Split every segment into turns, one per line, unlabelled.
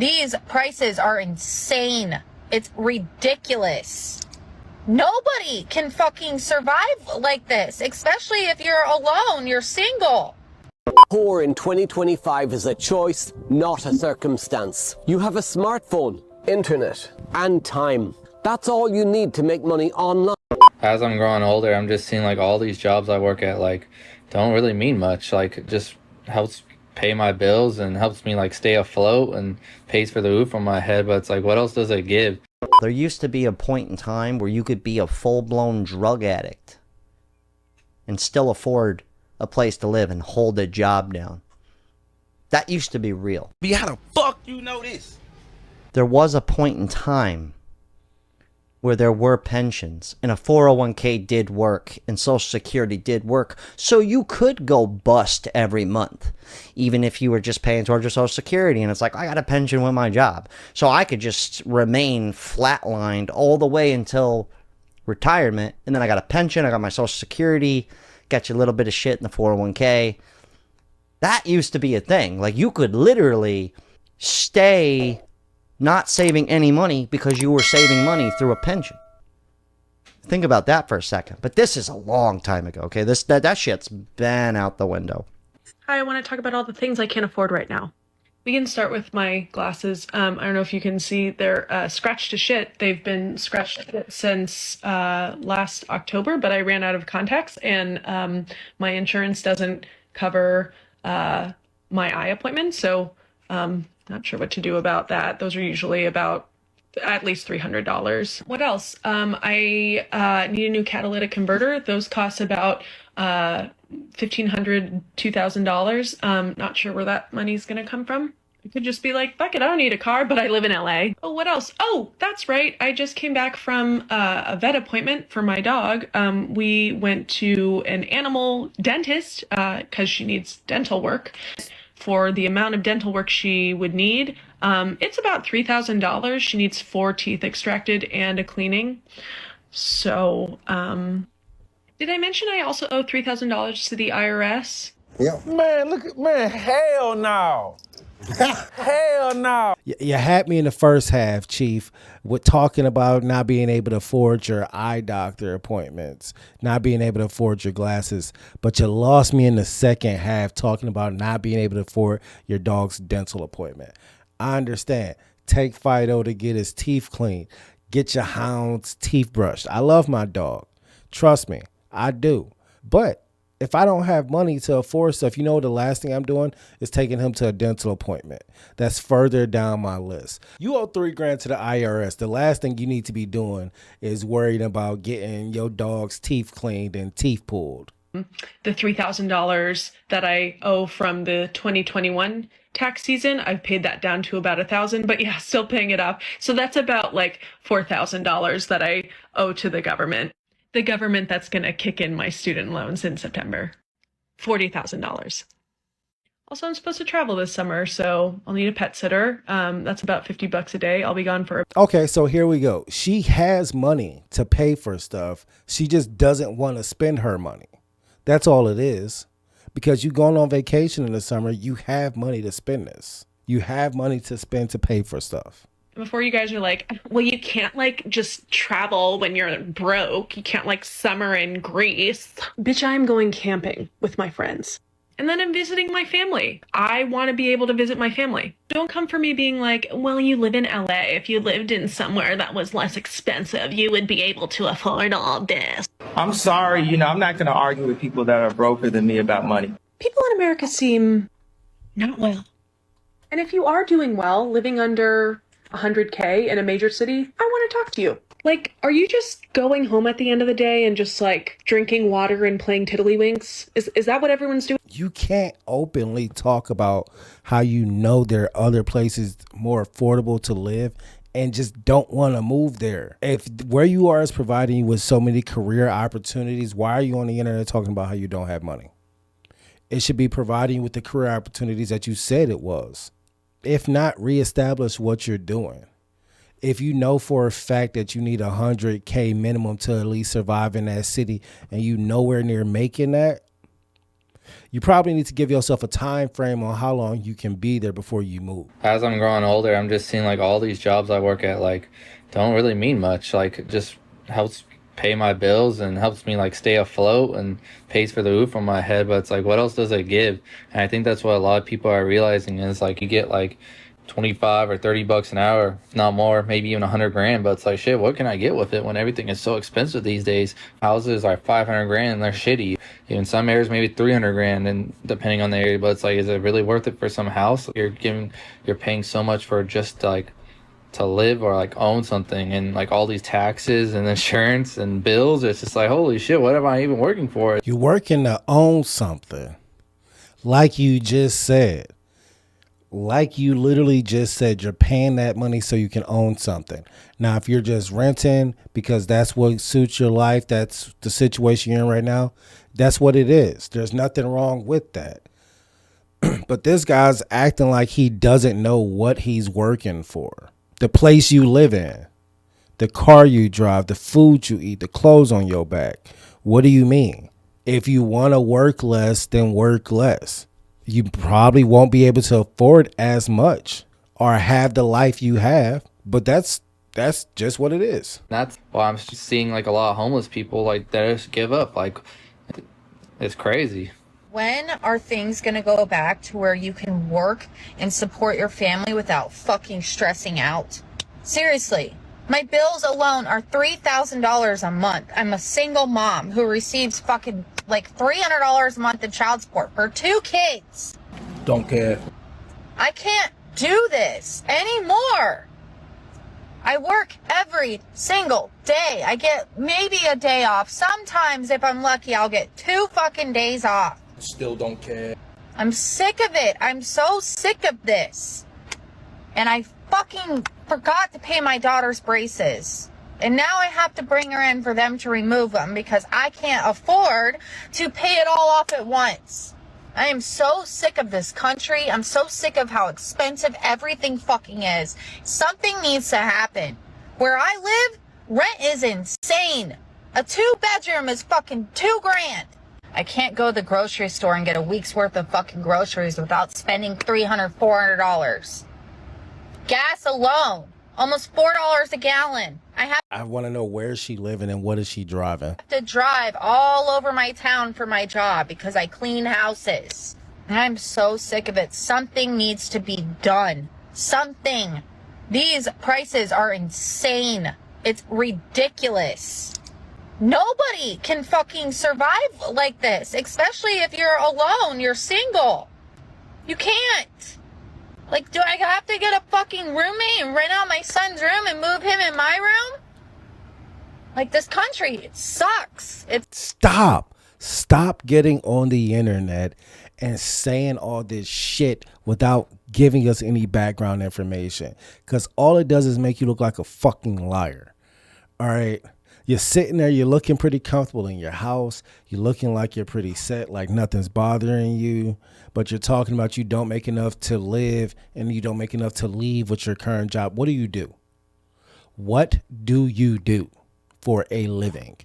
These prices are insane. It's ridiculous. Nobody can fucking survive like this, especially if you're alone, you're single.
Poor in 2025 is a choice, not a circumstance. You have a smartphone, internet, and time. That's all you need to make money online.
As I'm growing older, I'm just seeing like all these jobs I work at like don't really mean much. Like it just helps pay my bills and helps me like stay afloat and pays for the roof on my head, but it's like what else does it give?
There used to be a point in time where you could be a full-blown drug addict and still afford a place to live and hold a job down. That used to be real.
But how the fuck you know this?
There was a point in time where there were pensions and a 401k did work and Social Security did work, so you could go bust every month, even if you were just paying towards your Social Security. And it's like, I got a pension with my job, so I could just remain flatlined all the way until retirement, and then I got a pension, I got my Social Security, got you a little bit of shit in the 401k. That used to be a thing. Like, you could literally stay not saving any money because you were saving money through a pension. Think about that for a second. But this is a long time ago, okay? That shit's been out the window.
Hi, I want to talk about all the things I can't afford right now. We can start with my glasses. I don't know if you can see, they're scratched to shit. They've been scratched since last October, but I ran out of contacts, and my insurance doesn't cover my eye appointment, so not sure what to do about that. Those are usually about at least $300. What else? I need a new catalytic converter. Those cost about $1,500, $2,000. Not sure where that money's gonna come from. It could just be like, fuck it, I don't need a car, but I live in LA. Oh, what else? Oh, that's right. I just came back from a vet appointment for my dog. We went to an animal dentist because she needs dental work. For the amount of dental work she would need, it's about $3,000. She needs 4 teeth extracted and a cleaning. So, did I mention I also owe $3,000 to the IRS?
Yeah. Man, look at, man, hell no. Hell no.
You had me in the first half, Chief, with talking about not being able to afford your eye doctor appointments, not being able to afford your glasses, but you lost me in the second half talking about not being able to afford your dog's dental appointment. I understand. Take Fido to get his teeth cleaned. Get your hound's teeth brushed. I love my dog. Trust me, I do. But if I don't have money to afford stuff, you know, the last thing I'm doing is taking him to a dental appointment. That's further down my list. You owe $3,000 to the IRS. The last thing you need to be doing is worrying about getting your dog's teeth cleaned and teeth pulled.
The $3,000 that I owe from the 2021 tax season, I've paid that down to about $1,000, but yeah, still paying it off. So that's about like $4,000 that I owe to the government. The government that's going to kick in my student loans in September. $40,000. Also, I'm supposed to travel this summer, so I'll need a pet sitter. That's about $50 a day. I'll be gone for...
Okay, so here we go. She has money to pay for stuff. She just doesn't want to spend her money. That's all it is. Because you going on vacation in the summer, you have money to spend this. You have money to spend to pay for stuff.
Before you guys are like, well, you can't like just travel when you're broke. You can't like summer in Greece. Bitch, I'm going camping with my friends. And then I'm visiting my family. I want to be able to visit my family. Don't come for me being like, well, you live in LA. If you lived in somewhere that was less expensive, you would be able to afford all this.
I'm sorry, I'm not going to argue with people that are broker than me about money.
People in America seem not well. And if you are doing well, living under 100K in a major city, I want to talk to you. Like, are you just going home at the end of the day and just like drinking water and playing tiddlywinks? Is that what everyone's doing?
You can't openly talk about how you know there are other places more affordable to live and just don't want to move there. If where you are is providing you with so many career opportunities, why are you on the internet talking about how you don't have money? It should be providing you with the career opportunities that you said it was. If not, reestablish what you're doing. If you know for a fact that you need 100K minimum to at least survive in that city and you nowhere near making that, You probably need to give yourself a time frame on how long you can be there before you move.
As I'm growing older, I'm just seeing like all these jobs I work at like don't really mean much. Like it just helps pay my bills and helps me like stay afloat and pays for the roof on my head. But it's like, what else does it give? And I think that's what a lot of people are realizing is like you get like 25 or 30 bucks an hour, not more, maybe even 100 grand. But it's like, shit, what can I get with it when everything is so expensive these days? Houses are 500 grand and they're shitty. In some areas, maybe 300 grand, and depending on the area. But it's like, is it really worth it for some house? You're paying so much for just like to live or like own something, and like all these taxes and insurance and bills. It's just like, holy shit, what am I even working for?
You're working to own something. Like you just said. Like you literally just said, you're paying that money so you can own something. Now, if you're just renting because that's what suits your life, that's the situation you're in right now, that's what it is. There's nothing wrong with that. But this guy's acting like he doesn't know what he's working for. The place you live in, the car you drive, the food you eat, the clothes on your back. What do you mean? If you want to work less, then work less. You probably won't be able to afford as much or have the life you have, but that's just what it is.
That's why I'm just seeing like a lot of homeless people like that just give up. Like, it's crazy.
When are things going to go back to where you can work and support your family without fucking stressing out? Seriously, my bills alone are $3,000 a month. I'm a single mom who receives fucking like $300 a month in child support for 2 kids.
Don't care.
I can't do this anymore. I work every single day. I get maybe a day off. Sometimes, if I'm lucky, I'll get 2 fucking days off.
Still don't care.
I'm sick of it. I'm so sick of this. And I fucking forgot to pay my daughter's braces. And now I have to bring her in for them to remove them because I can't afford to pay it all off at once. I am so sick of this country. I'm so sick of how expensive everything fucking is. Something needs to happen. Where I live, rent is insane. A 2-bedroom is fucking $2 grand. I can't go to the grocery store and get a week's worth of fucking groceries without spending $300, $400. Gas alone, almost $4 a gallon.
I want to know where is she living and what is she driving.
To drive all over my town for my job because I clean houses. And I'm so sick of it. Something needs to be done. Something. These prices are insane. It's ridiculous. Nobody can fucking survive like this, especially if you're alone, you're single. You can't. Like, do I have to get a fucking roommate and rent out my son's room and move him in my room? Like, this country, it sucks. Stop getting on the internet and saying all this shit without giving us any background information. Because all it does is make you look like a fucking liar. All right? You're sitting there, you're looking pretty comfortable in your house. You're looking like you're pretty set, like nothing's bothering you. But you're talking about you don't make enough to live and you don't make enough to leave with your current job. What do you do? What do you do for a living?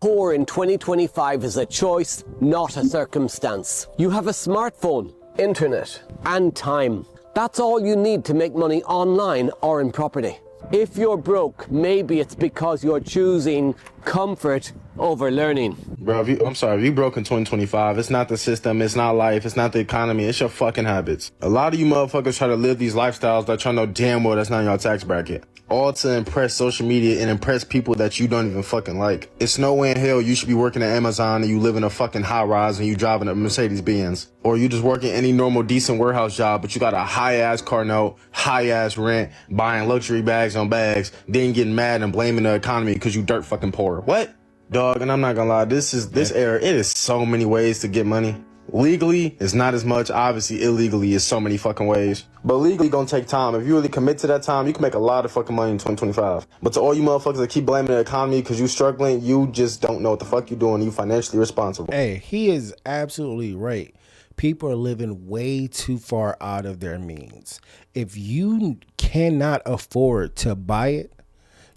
Poor in 2025 is a choice, not a circumstance. You have a smartphone, internet, and time. That's all you need to make money online or in property. If you're broke, maybe it's because you're choosing comfort over learning.
Bro, if you broke in 2025, it's not the system, it's not life, it's not the economy, it's your fucking habits. A lot of you motherfuckers try to live these lifestyles that y'all know damn well that's not in your tax bracket. All to impress social media and impress people that you don't even fucking like. It's no way in hell you should be working at Amazon and you live in a fucking high rise and you driving a Mercedes Benz. Or you just working any normal decent warehouse job, but you got a high ass car note, high ass rent, buying luxury bags on bags, then getting mad and blaming the economy because you dirt fucking poor. What? Dog, and I'm not gonna lie, this era, it is so many ways to get money. Legally, it's not as much. Obviously, illegally is so many fucking ways. But legally gonna take time. If you really commit to that time, you can make a lot of fucking money in 2025. But to all you motherfuckers that keep blaming the economy because you struggling, you just don't know what the fuck you doing. You financially responsible.
Hey, he is absolutely right. People are living way too far out of their means. If you cannot afford to buy it,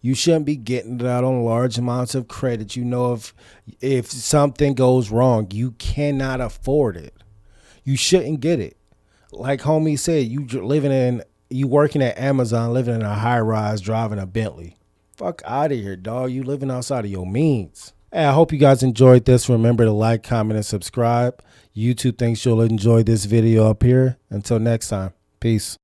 You shouldn't be getting it out on large amounts of credit. You know, if something goes wrong, you cannot afford it. You shouldn't get it. Like homie said, you working at Amazon, living in a high rise, driving a Bentley. Fuck out of here, dog. You living outside of your means. Hey, I hope you guys enjoyed this. Remember to like, comment, and subscribe. YouTube thinks you'll enjoy this video up here. Until next time, peace.